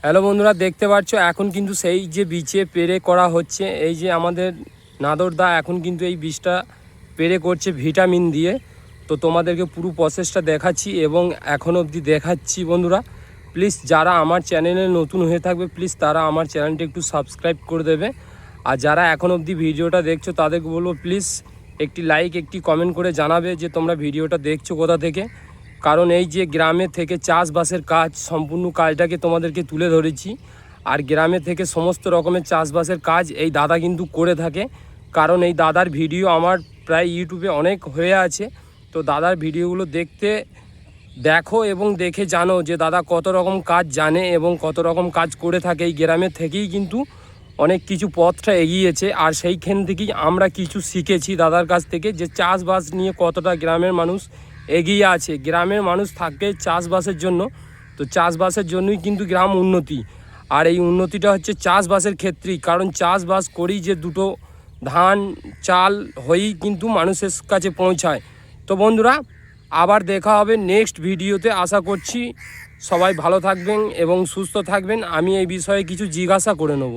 Hello বন্ধুরা, দেখতে পাচ্ছ এখন কিন্তু সেই যে বীজে পেরে করা হচ্ছে। এই যে আমাদের নাদরদা এখন কিন্তু এই বীজটা পেরে করছে ভিটামিন দিয়ে। তো তোমাদেরকে পুরো প্রসেসটা দেখাচ্ছি এবং এখন অবধি দেখাচ্ছি। বন্ধুরা প্লিজ যারা আমার চ্যানেলে নতুন হয়ে থাকবে প্লিজ তারা আমার চ্যানেলটা একটু সাবস্ক্রাইব করে দেবে। আর যারা এখন অবধি ভিডিওটা দেখছো তাদেরকে বলবো প্লিজ একটি লাইক একটি কমেন্ট করে জানাবে যে তোমরা ভিডিওটা দেখছো কোথা থেকে। কারণ এই যে গ্রামে থেকে চাষবাসের কাজ সম্পূর্ণ কাজটাকে তোমাদেরকে তুলে ধরেছি। আর গ্রামে থেকে সমস্ত রকমের চাষবাসের কাজ এই দাদা কিন্তু করে থাকে। কারণ এই দাদার ভিডিও আমার প্রায় ইউটিউবে অনেক হয়ে আছে। তো দাদার ভিডিওগুলো দেখো এবং দেখে জানো যে দাদা কত রকম কাজ জানে এবং কত রকম কাজ করে থাকে। এই গ্রামে থেকেই কিন্তু অনেক কিছু পথটা এগিয়েছে। আর সেইখান থেকেই আমরা কিছু শিখেছি দাদার কাছ থেকে, যে চাষবাস নিয়ে কতটা গ্রামের মানুষ এগিয়ে আছে। গ্রামের মানুষ থাকে চাষবাসের জন্য, তো চাষবাসের জন্যই কিন্তু গ্রাম উন্নতি। আর এই উন্নতিটা হচ্ছে চাষবাসের ক্ষেত্রেই, কারণ চাষবাস করেই যে দুটো ধান চাল হয়েই কিন্তু মানুষের কাছে পৌঁছায়। তো বন্ধুরা আবার দেখা হবে নেক্সট ভিডিওতে। আশা করছি সবাই ভালো থাকবেন এবং সুস্থ থাকবেন। আমি এই বিষয়ে কিছু জিজ্ঞাসা করে নেব।